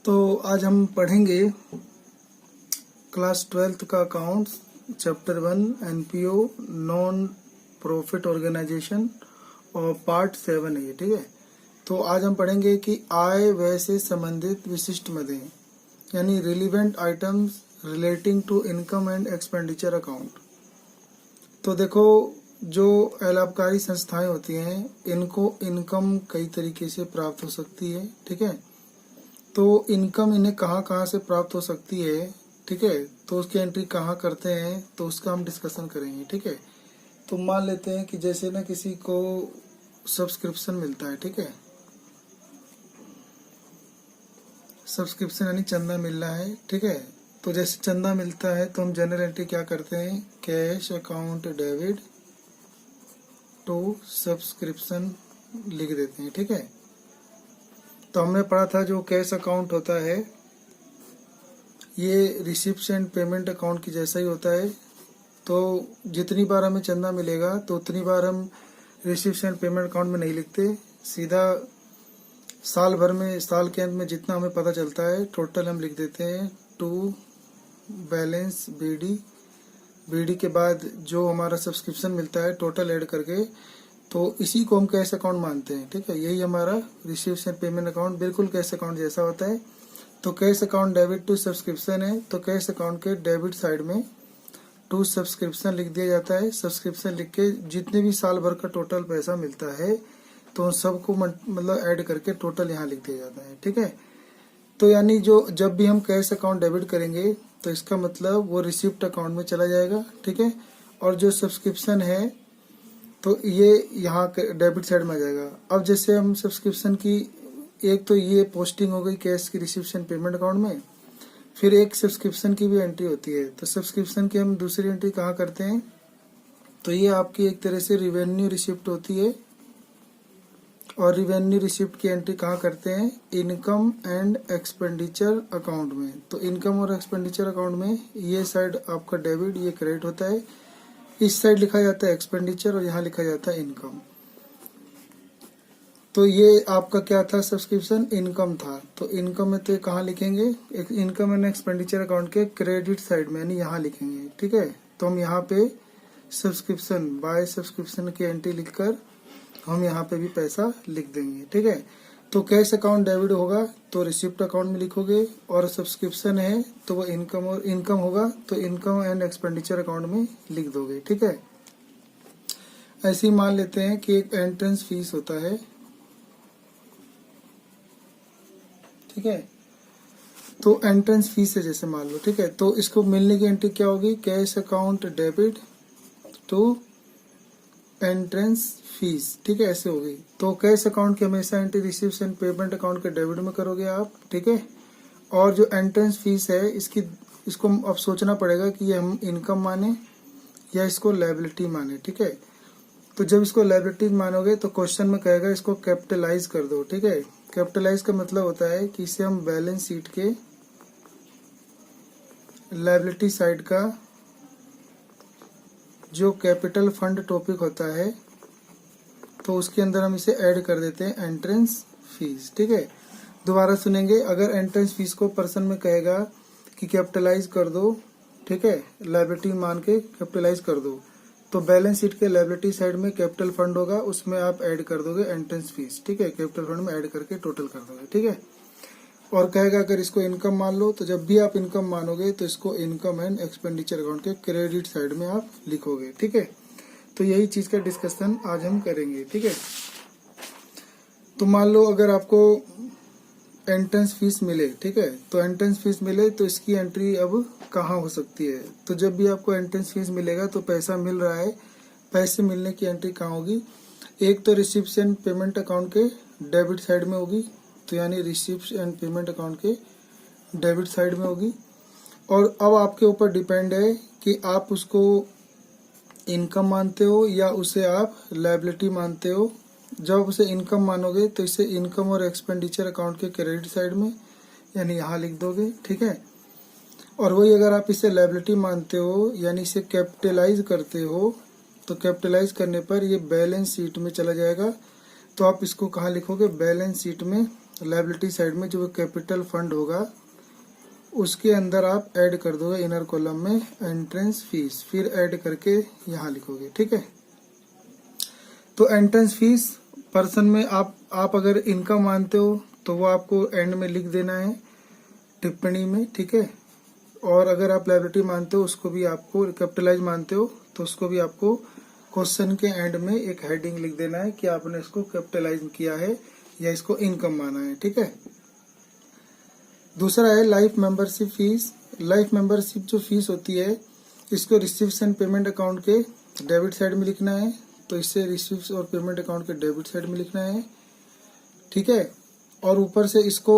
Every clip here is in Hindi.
तो आज हम पढ़ेंगे क्लास 12th का accounts chapter 1 NPO non profit organisation और पार्ट 7 है। ठीक है, तो आज हम पढ़ेंगे कि आय व्यय से संबंधित विशिष्ट मदें यानी relevant items relating to income and expenditure account. तो देखो, जो लाभकारी संस्थाएं होती हैं इनको इनकम कई तरीके से प्राप्त हो सकती है। ठीक है, तो इनकम इन्हें कहाँ कहाँ से प्राप्त हो सकती है, ठीक है, तो उसकी एंट्री कहाँ करते हैं, तो उसका हम डिस्कशन करेंगे। ठीक है, तो मान लेते हैं कि जैसे ना किसी को सब्सक्रिप्शन मिलता है। ठीक है, सब्सक्रिप्शन यानी चंदा मिल रहा है। ठीक है, तो जैसे चंदा मिलता है तो हम जनरल एंट्री क्या करते हैं, cash account debit to subscription लिख देते हैं। ठीक है, तो हमने पढ़ा था जो कैश अकाउंट होता है ये रिसिप्ट एंड पेमेंट अकाउंट की जैसा ही होता है। तो जितनी बार हमें चंदा मिलेगा तो उतनी बार हम रिसिप्ट एंड पेमेंट अकाउंट में नहीं लिखते, सीधा साल भर में साल के अंत में जितना हमें पता चलता है टोटल हम लिख देते हैं टू बैलेंस बीडी के बाद जो हमारा सब्सक्रिप्शन मिलता है टोटल ऐड करके, तो इसी को हम कैश अकाउंट मानते हैं। ठीक है, यही हमारा रिसीव्स एंड पेमेंट अकाउंट बिल्कुल कैश अकाउंट जैसा होता है। तो cash account debit to subscription है, तो कैश अकाउंट के डेबिट साइड में टू सब्सक्रिप्शन लिख दिया जाता है। सब्सक्रिप्शन लिख के जितने भी साल भर का टोटल पैसा मिलता है तो उन सबको मतलब ऐड करके टोटल यहाँ लिख दिया जाता है। ठीक है, तो यानी जो जब भी हम कैश अकाउंट डेबिट करेंगे तो इसका मतलब वो रिसिप्ट अकाउंट में चला जाएगा। ठीक है, और जो सब्सक्रिप्शन है तो ये यहाँ डेबिट साइड में आ जाएगा। अब जैसे हम सब्सक्रिप्शन की एक तो ये पोस्टिंग हो गई कैश की रिसिप्शन पेमेंट अकाउंट में, फिर एक सब्सक्रिप्शन की भी एंट्री होती है। तो सब्सक्रिप्शन की हम दूसरी एंट्री कहाँ करते हैं, तो ये आपकी एक तरह से रिवेन्यू रिसिप्ट होती है। और रिवेन्यू रिसिप्ट की एंट्री कहाँ करते हैं, इनकम एंड एक्सपेंडिचर अकाउंट में। तो इनकम और एक्सपेंडिचर अकाउंट में ये साइड आपका डेबिट, ये क्रेडिट होता है, इस साइड लिखा जाता है एक्सपेंडिचर और यहाँ लिखा जाता है इनकम। तो ये आपका क्या था, सब्सक्रिप्शन इनकम था। तो इनकम में तो कहाँ लिखेंगे, इनकम एंड एक्सपेंडिचर अकाउंट के क्रेडिट साइड में यानी यहाँ लिखेंगे। ठीक है, तो हम यहाँ पे सब्सक्रिप्शन बाय सब्सक्रिप्शन की एंट्री लिखकर हम यहाँ पे भी पैसा लिख देंगे। ठीक है, तो कैश अकाउंट डेबिट होगा तो रिसिप्ट अकाउंट में लिखोगे, और सब्सक्रिप्शन है तो वो इनकम और इनकम होगा तो इनकम एंड एक्सपेंडिचर अकाउंट में लिख दोगे। ठीक है, ऐसे ही मान लेते हैं कि एक एंट्रेंस फीस होता है। ठीक है, तो एंट्रेंस फीस है जैसे मान लो। ठीक है, तो इसको मिलने की एंट्री क्या होगी, cash account debit to entrance fees. ठीक है, ऐसे होगी। तो कैश अकाउंट की हमेशा entry receives and payment account के डेबिट में करोगे आप। ठीक है, और जो एंट्रेंस फीस है इसको अब सोचना पड़ेगा कि ये हम इनकम माने या इसको लायबिलिटी माने। ठीक है, तो जब इसको लायबिलिटी मानोगे तो क्वेश्चन में कहेगा इसको कैपिटलाइज कर दो। ठीक है, कैपिटलाइज का मतलब होता है कि इसे हम बैलेंस शीट के लायबिलिटी साइड का जो कैपिटल फंड टॉपिक होता है तो उसके अंदर हम इसे ऐड कर देते हैं एंट्रेंस फीस। ठीक है, दोबारा सुनेंगे, अगर एंट्रेंस फीस को पर्सन में कहेगा कि कैपिटलाइज कर दो, ठीक है, लायबिलिटी मान के कैपिटलाइज कर दो, तो बैलेंस शीट के लायबिलिटी साइड में कैपिटल फंड होगा, उसमें आप ऐड कर दोगे एंट्रेंस फीस। ठीक है, कैपिटल फंड में ऐड करके टोटल कर दोगे। ठीक है, और कहेगा अगर इसको इनकम मान लो तो जब भी आप इनकम मानोगे तो इसको इनकम एंड एक्सपेंडिचर अकाउंट के क्रेडिट साइड में आप लिखोगे। ठीक है, तो यही चीज का डिस्कशन आज हम करेंगे। ठीक है, तो मान लो अगर आपको एंट्रेंस फीस मिले, ठीक है, तो एंट्रेंस फीस मिले तो इसकी एंट्री अब कहाँ हो सकती है, तो जब भी आपको एंट्रेंस फीस मिलेगा तो पैसा मिल रहा है, पैसे मिलने की एंट्री कहाँ होगी, एक तो रिसिप्ट एंड पेमेंट अकाउंट के डेबिट साइड में होगी, तो यानी रिसिप्ट एंड पेमेंट अकाउंट के डेबिट साइड में होगी। और अब आपके ऊपर डिपेंड है कि आप उसको इनकम मानते हो या उसे आप लायबिलिटी मानते हो। जब उसे इनकम मानोगे तो इसे इनकम और एक्सपेंडिचर अकाउंट के क्रेडिट साइड में यानी यहाँ लिख दोगे। ठीक है, और वही अगर आप इसे लायबिलिटी मानते हो यानी इसे कैपिटलाइज करते हो तो कैपिटलाइज करने पर ये बैलेंस शीट में चला जाएगा। तो आप इसको कहाँ लिखोगे, बैलेंस शीट में लायबिलिटी साइड में जो कैपिटल फंड होगा उसके अंदर आप ऐड कर दोगे इनर कॉलम में एंट्रेंस फीस, फिर ऐड करके यहाँ लिखोगे। ठीक है, तो एंट्रेंस फीस पर्सन में आप अगर इनकम मानते हो तो वो आपको एंड में लिख देना है टिप्पणी में। ठीक है, और अगर आप लायबिलिटी मानते हो उसको भी आपको कैपिटलाइज मानते हो तो उसको भी आपको क्वेश्चन के एंड में एक हेडिंग लिख देना है कि आपने इसको कैपिटलाइज किया है या इसको इनकम माना है। ठीक है, दूसरा है life membership fees. Life membership जो फीस होती है इसको रिसीव्स एंड पेमेंट अकाउंट के डेबिट साइड में लिखना है, तो इससे रिसीव्स और पेमेंट अकाउंट के डेबिट साइड में लिखना है। ठीक है, और ऊपर से इसको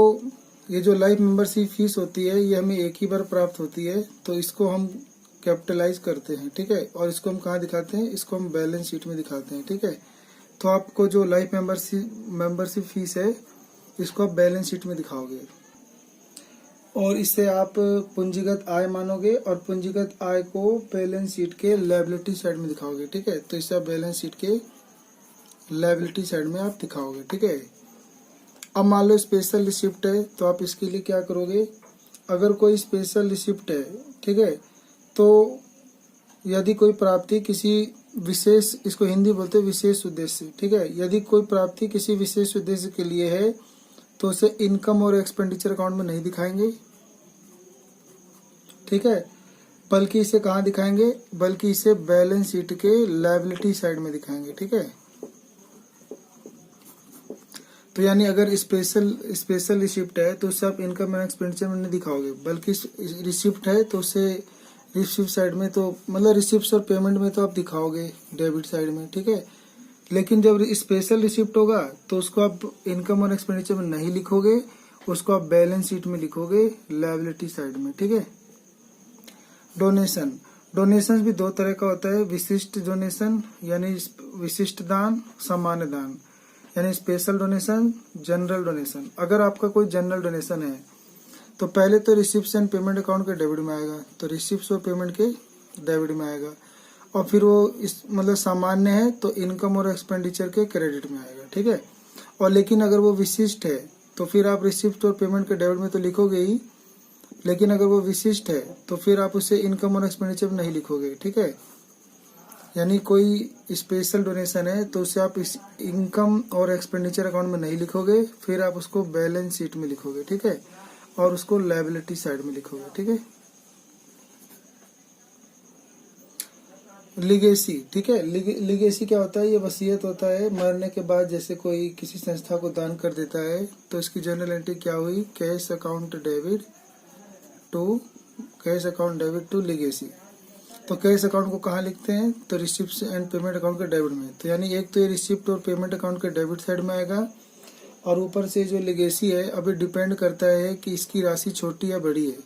ये जो लाइफ मेंबरशिप फीस होती है ये हमें एक ही बार प्राप्त होती है तो इसको हम कैपिटलाइज करते हैं। ठीक है, और इसको हम कहाँ दिखाते हैं, इसको हम बैलेंस शीट में दिखाते हैं। ठीक है, तो आपको जो लाइफ मेंबरशिप फीस है इसको आप बैलेंस शीट में दिखाओगे और इससे आप पूंजीगत आय मानोगे और पूंजीगत आय को बैलेंस शीट के लायबिलिटी साइड में दिखाओगे। ठीक है, तो इससे आप बैलेंस शीट के लायबिलिटी साइड में आप दिखाओगे। ठीक है, अब मान लो स्पेशल रिसिप्ट है तो आप इसके लिए क्या करोगे, अगर कोई स्पेशल रिसिप्ट है, ठीक है, तो यदि कोई प्राप्ति किसी विशेष, इसको हिंदी बोलते हैं विशेष उद्देश्य। ठीक है, यदि कोई प्राप्ति किसी विशेष उद्देश्य के लिए है तो उसे इनकम और एक्सपेंडिचर अकाउंट में नहीं दिखाएंगे। ठीक है, बल्कि इसे कहाँ दिखाएंगे, बल्कि इसे बैलेंस शीट के लायबिलिटी साइड में दिखाएंगे। ठीक है, तो यानी अगर स्पेशल रिसिप्ट है तो उससे आप इनकम एंड एक्सपेंडिचर में नहीं दिखाओगे, बल्कि रिसिप्ट है तो उससे रिसिप्ट साइड में, तो मतलब रिसिप्ट और पेमेंट में तो आप दिखाओगे डेबिट साइड में। ठीक है, लेकिन जब स्पेशल रिसिप्ट होगा तो उसको आप इनकम और एक्सपेंडिचर में नहीं लिखोगे, उसको आप बैलेंस शीट में लिखोगे लायबिलिटी साइड में। ठीक है, डोनेशन भी दो तरह का होता है, विशिष्ट डोनेशन यानी विशिष्ट दान, सामान्य दान यानी स्पेशल डोनेशन, जनरल डोनेशन। अगर आपका कोई जनरल डोनेशन है तो पहले तो रिसिप्ट्स एंड पेमेंट अकाउंट के डेबिट में आएगा, तो रिसिप्ट्स और पेमेंट के डेबिट में आएगा, और फिर वो इस मतलब सामान्य है तो इनकम और एक्सपेंडिचर के क्रेडिट में आएगा। ठीक है, और लेकिन अगर वो विशिष्ट है तो फिर आप रिसिप्ट और पेमेंट के डेबिट में तो लिखोगे ही, लेकिन अगर वो विशिष्ट है तो फिर आप उसे इनकम और एक्सपेंडिचर में नहीं लिखोगे। ठीक है, यानी कोई स्पेशल डोनेशन है तो उसे आप इस इनकम और एक्सपेंडिचर अकाउंट में नहीं लिखोगे, फिर आप उसको बैलेंस शीट में लिखोगे। ठीक है, और उसको लायबिलिटी साइड में लिखोगे। ठीक है, लिगेसी। ठीक है, लिगेसी क्या होता है, ये वसीयत होता है मरने के बाद, जैसे कोई किसी संस्था को दान कर देता है तो इसकी जर्नल एंट्री क्या हुई, cash account debit to legacy. तो कैश अकाउंट को कहाँ लिखते हैं, तो रिसिप्ट एंड पेमेंट अकाउंट के डेबिट में। तो यानी एक तो ये रिसिप्ट और पेमेंट अकाउंट के डेबिट साइड में आएगा, और ऊपर से जो लिगेसी है अभी डिपेंड करता है कि इसकी राशि छोटी या बड़ी है,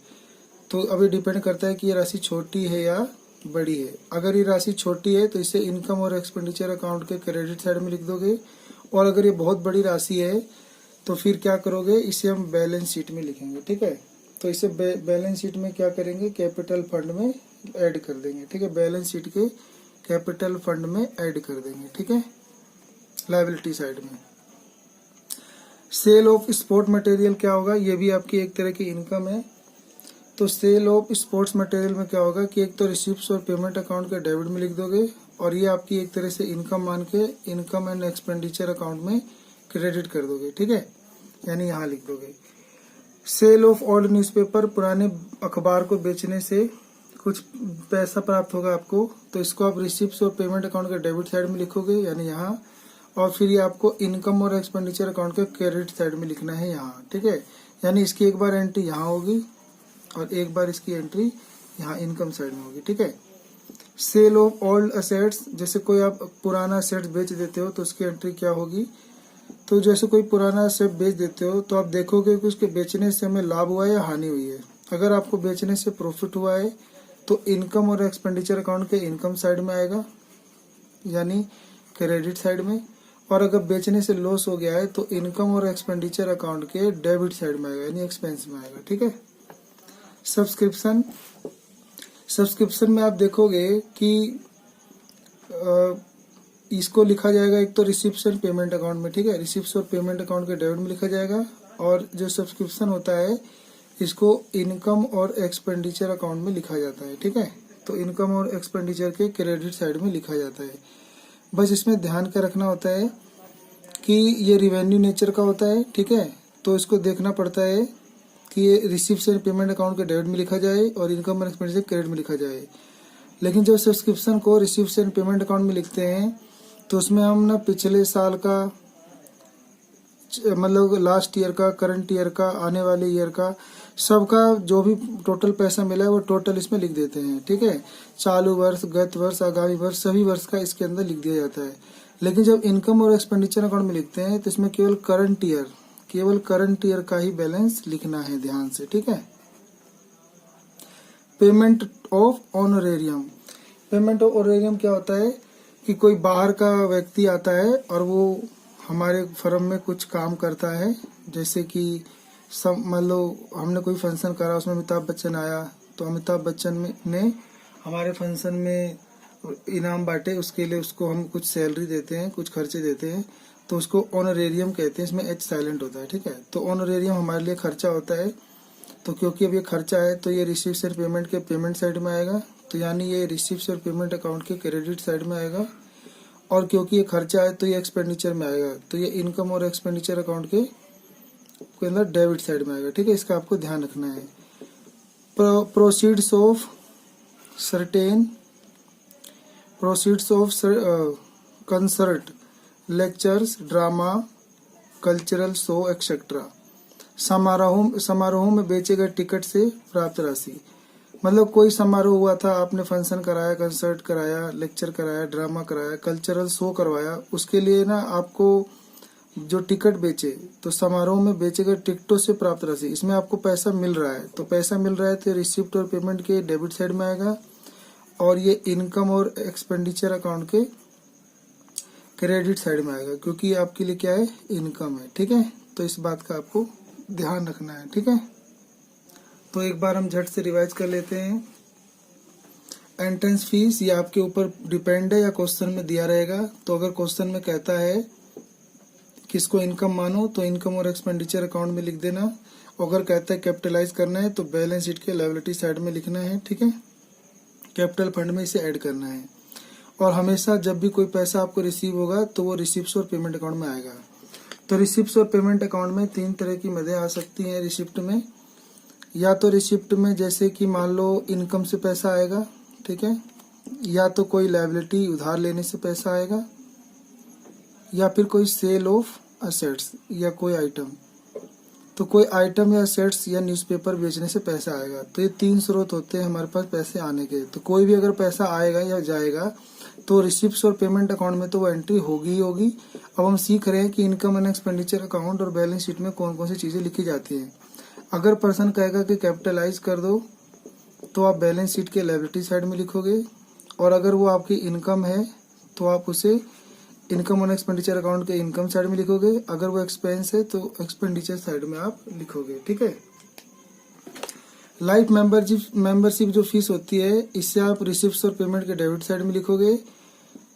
तो अभी डिपेंड करता है कि ये राशि छोटी है या बड़ी है। अगर ये राशि छोटी है तो इसे इनकम और एक्सपेंडिचर अकाउंट के क्रेडिट साइड में लिख दोगे, और अगर ये बहुत बड़ी राशि है तो फिर क्या करोगे, इसे हम बैलेंस शीट में लिखेंगे। ठीक है, तो इसे बैलेंस शीट में क्या करेंगे, कैपिटल फंड में ऐड कर देंगे। ठीक है, बैलेंस शीट के कैपिटल फंड में ऐड कर देंगे। ठीक है, लायबिलिटी साइड में। सेल ऑफ स्पोर्ट मटेरियल क्या होगा, ये भी आपकी एक तरह की इनकम है। तो सेल ऑफ स्पोर्ट्स मटेरियल में क्या होगा कि एक तो रिसिप्ट्स और पेमेंट अकाउंट के डेबिट में लिख दोगे, और ये आपकी एक तरह से इनकम मान के इनकम एंड एक्सपेंडिचर अकाउंट में क्रेडिट कर दोगे। ठीक है, यानी यहाँ लिख दोगे। सेल ऑफ ओल्ड न्यूज़पेपर, पुराने अखबार को बेचने से कुछ पैसा प्राप्त होगा आपको, तो इसको आप रिसिप्ट्स और पेमेंट अकाउंट के डेबिट साइड में लिखोगे यानी यहाँ, और फिर ये आपको इनकम और एक्सपेंडिचर अकाउंट के क्रेडिट साइड में लिखना है यहाँ। ठीक है, यानी इसकी एक बार एंट्री यहाँ होगी और एक बार इसकी एंट्री यहाँ इनकम साइड में होगी। ठीक है, सेल ऑफ ओल्ड असेट्स, जैसे कोई आप पुराना असेट्स बेच देते हो तो उसकी एंट्री क्या होगी, तो जैसे कोई पुराना असेट बेच देते हो तो आप देखोगे कि उसके बेचने से हमें लाभ हुआ है या हानि हुई है। अगर आपको बेचने से प्रॉफिट हुआ है तो इनकम और एक्सपेंडिचर अकाउंट के इनकम साइड में आएगा यानी क्रेडिट साइड में, और अगर बेचने से लॉस हो गया है तो इनकम और एक्सपेंडिचर अकाउंट के डेबिट साइड में आएगा यानी एक्सपेंस में आएगा। ठीक है, सब्सक्रिप्शन में आप देखोगे कि इसको लिखा जाएगा एक तो रिसिप्ट्स एंड पेमेंट अकाउंट में। ठीक है, रिसिप्ट्स और पेमेंट अकाउंट के डेबिट में लिखा जाएगा, और जो सब्सक्रिप्शन होता है इसको इनकम और एक्सपेंडिचर अकाउंट में लिखा जाता है, ठीक है। तो इनकम और एक्सपेंडिचर के क्रेडिट साइड में लिखा जाता है। बस इसमें ध्यान का रखना होता है कि ये रिवेन्यू नेचर का होता है, ठीक है। तो इसको देखना पड़ता है कि ये रिसीव्स एंड पेमेंट अकाउंट के डेबिट में लिखा जाए और इनकम एंड एक्सपेंडिचर क्रेडिट में लिखा जाए। लेकिन जब सब्सक्रिप्शन को रिसीव्स एंड पेमेंट अकाउंट में लिखते हैं तो उसमें हम ना पिछले साल का, मतलब लास्ट ईयर का, करंट ईयर का, आने वाले ईयर का, सबका जो भी टोटल पैसा मिला है वो टोटल इसमें लिख देते हैं, ठीक है। चालू वर्ष, गत वर्ष, आगामी वर्ष, सभी वर्ष का इसके अंदर लिख दिया जाता है। लेकिन जब इनकम और एक्सपेंडिचर अकाउंट में लिखते हैं तो इसमें केवल करंट ईयर का ही बैलेंस लिखना है, ध्यान से, ठीक है। Payment of honorarium. Payment of honorarium क्या होता है कि कोई बाहर का व्यक्ति आता है और वो हमारे फर्म में कुछ काम करता है, जैसे कि सब मान लो हमने कोई फंक्शन करा, उसमें अमिताभ बच्चन आया, तो अमिताभ बच्चन ने हमारे फंक्शन में इनाम बांटे, उसके लिए उसको हम कुछ सैलरी देते हैं, कुछ खर्चे देते हैं, तो उसको ऑनरेरियम कहते हैं। इसमें एच साइलेंट होता है, ठीक है। तो ऑनरेरियम हमारे लिए खर्चा होता है। तो क्योंकि अब ये खर्चा है तो ये रिसीव्स एंड पेमेंट के पेमेंट साइड में आएगा, तो यानी ये रिसीव्स और पेमेंट अकाउंट के क्रेडिट साइड में आएगा। और क्योंकि ये खर्चा है तो ये एक्सपेंडिचर में आएगा, तो ये इनकम और एक्सपेंडिचर अकाउंट के अंदर डेबिट साइड में आएगा, ठीक है। इसका आपको ध्यान रखना है। Proceeds of concert, lectures, drama, cultural show etcetera. समारोह में बेचे गए टिकट से प्राप्त राशि। मतलब कोई समारोह हुआ था, आपने फंक्शन कराया, कंसर्ट कराया, लेक्चर कराया, ड्रामा कराया, कल्चरल शो करवाया, उसके लिए ना आपको जो टिकट बेचे, तो समारोह में बेचे गए टिकटों से प्राप्त राशि, इसमें आपको पैसा मिल रहा है। तो पैसा मिल रहा है तो रिसिप्ट और पेमेंट के डेबिट साइड में आएगा और ये इनकम और एक्सपेंडिचर अकाउंट के क्रेडिट साइड में आएगा, क्योंकि ये आपके लिए क्या है, इनकम है, ठीक है। तो इस बात का आपको ध्यान रखना है, ठीक है। तो एक बार हम झट से रिवाइज कर लेते हैं। एंट्रेंस फीस ये आपके ऊपर डिपेंड है या क्वेश्चन में दिया रहेगा। तो अगर क्वेश्चन में कहता है किसको इनकम मानो तो इनकम और एक्सपेंडिचर अकाउंट में लिख देना। अगर कहता है कैपिटलाइज करना है तो बैलेंस शीट के लायबिलिटी साइड में लिखना है, ठीक है। कैपिटल फंड में इसे ऐड करना है। और हमेशा जब भी कोई पैसा आपको रिसीव होगा तो वो रिसिप्ट और पेमेंट अकाउंट में आएगा। तो रिसिप्ट और पेमेंट अकाउंट में 3 तरह की मदें आ सकती हैं रिसिप्ट में। या तो रिसिप्ट में जैसे कि मान लो इनकम से पैसा आएगा, ठीक है, या तो कोई लायबिलिटी उधार लेने से पैसा आएगा, या फिर कोई सेल ऑफ असेट्स या कोई आइटम। तो कोई आइटम या असेट्स या न्यूज़पेपर बेचने से पैसा आएगा। तो ये 3 स्रोत होते हैं हमारे पास पैसे आने के। तो कोई भी अगर पैसा आएगा या जाएगा तो रिसिप्ट और पेमेंट अकाउंट में तो वो एंट्री होगी ही होगी। अब हम सीख रहे हैं कि इनकम एंड एक्सपेंडिचर अकाउंट और बैलेंस शीट में कौन कौन सी चीजें लिखी जाती हैं। अगर पर्सन कहेगा कि कैपिटलाइज कर दो तो आप बैलेंस शीट के लायबिलिटी साइड में लिखोगे, और अगर वो आपकी इनकम है तो आप उसे इनकम एंड एक्सपेंडिचर अकाउंट के इनकम साइड में लिखोगे। अगर वो एक्सपेंस है तो एक्सपेंडिचर साइड में आप लिखोगे, ठीक है। लाइफ मेंबरशिप जो फीस होती है इससे आप रिसिप्ट और पेमेंट के डेबिट साइड में लिखोगे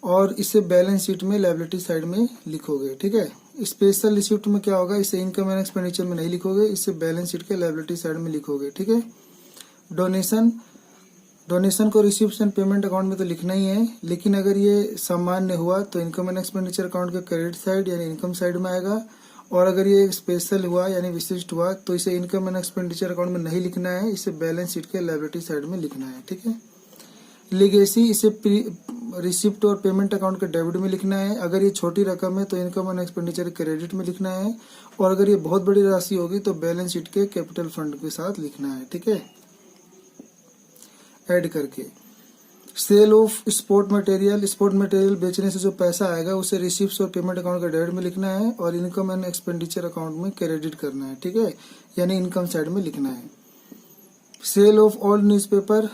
और इसे बैलेंस शीट में लायबिलिटी साइड में लिखोगे, ठीक है। स्पेशल रिसिप्ट में क्या होगा, इसे इनकम एंड एक्सपेंडिचर में नहीं लिखोगे, इसे बैलेंस शीट के लायबिलिटी साइड में लिखोगे, ठीक है। डोनेशन को रिसिप्ट एंड पेमेंट अकाउंट में तो लिखना ही है, लेकिन अगर ये सामान्य हुआ तो इनकम एंड एक्सपेंडिचर अकाउंट के क्रेडिट साइड यानी इनकम साइड में आएगा। और अगर ये स्पेशल हुआ यानी विशिष्ट हुआ तो इसे इनकम एंड एक्सपेंडिचर अकाउंट में नहीं लिखना है, इसे बैलेंस शीट के लायबिलिटी साइड में लिखना है, ठीक है। लीगेसी इसे रिसिप्ट और पेमेंट अकाउंट के डेबिट में लिखना है। अगर ये छोटी रकम है तो इनकम एंड एक्सपेंडिचर क्रेडिट में लिखना है, और अगर ये बहुत बड़ी राशि होगी तो बैलेंस शीट के कैपिटल फंड के साथ लिखना है, ठीक है, ऐड करके। सेल ऑफ स्पोर्ट मटेरियल बेचने से जो पैसा आएगा उसे रिसिप्ट और पेमेंट अकाउंट के डेबिट में लिखना है और इनकम एंड एक्सपेंडिचर अकाउंट में क्रेडिट करना है, ठीक है, यानी इनकम साइड में लिखना है। सेल ऑफ ओल्ड न्यूज़पेपर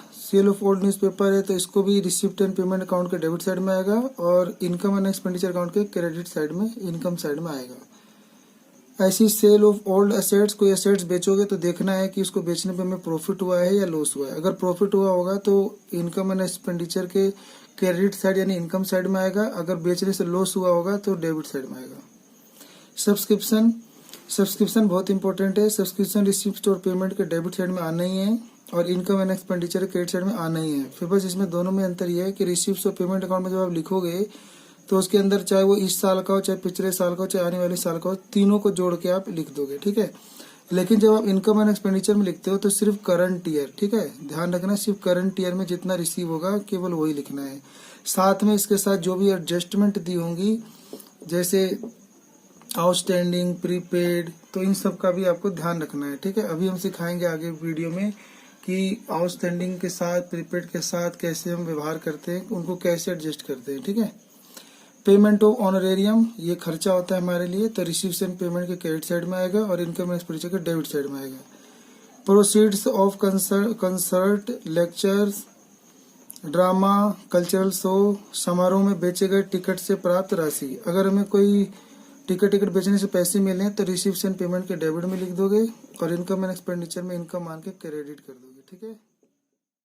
है तो इसको भी रिसिप्ट एंड पेमेंट अकाउंट के डेबिट साइड में आएगा और इनकम एंड एक्सपेंडिचर अकाउंट के क्रेडिट साइड में इनकम साइड में आएगा। ऐसी सेल ऑफ ओल्ड एसेट्स, कोई एसेट्स बेचोगे तो देखना है कि उसको बेचने पे हमें प्रॉफिट हुआ है या लॉस हुआ है। अगर प्रॉफिट हुआ होगा तो इनकम एंड एक्सपेंडिचर के क्रेडिट साइड यानी इनकम साइड में आएगा। अगर बेचने से लॉस हुआ होगा तो डेबिट साइड में आएगा। सब्सक्रिप्शन बहुत इंपॉर्टेंट है। सब्सक्रिप्शन रिसिप्ट और पेमेंट के डेबिट साइड में आना ही है और इनकम एंड एक्सपेंडिचर के क्रेडिट साइड में आना ही है। फिर बस इसमें दोनों में अंतर यह है कि रिसिप्ट और पेमेंट अकाउंट में जब आप लिखोगे तो उसके अंदर चाहे वो इस साल का हो, चाहे पिछले साल का हो, चाहे आने वाले साल का हो, तीनों को जोड़ के आप लिख दोगे, ठीक है। लेकिन जब आप इनकम एंड एक्सपेंडिचर में लिखते हो तो सिर्फ करंट ईयर, ठीक है, ध्यान रखना, सिर्फ करंट ईयर में जितना रिसीव होगा केवल वही लिखना है। साथ में इसके साथ जो भी एडजस्टमेंट दी होंगी जैसे आउटस्टैंडिंग, प्रीपेड, तो इन सब का भी आपको ध्यान रखना है, ठीक है। अभी हम सिखाएंगे आगे वीडियो में कि आउटस्टैंडिंग के साथ, प्रीपेड के साथ कैसे हम व्यवहार करते हैं, उनको कैसे एडजस्ट करते हैं, ठीक है। पेमेंट ऑफ ऑनरेरियम, ये खर्चा होता है हमारे लिए, तो रिसीप्शन पेमेंट के क्रेडिट साइड में आएगा और इनकम एक्सपेंडिचर के डेबिट साइड में आएगा। Proceeds of concert, lectures, drama, cultural show, समारोह में बेचे गए टिकट से प्राप्त राशि। अगर हमें कोई टिकट बेचने से पैसे मिले तो रिसीप्शन पेमेंट के डेबिट में लिख दोगे और इनकम एंड एक्सपेंडिचर में इनकम मान के क्रेडिट कर दोगे, ठीक है।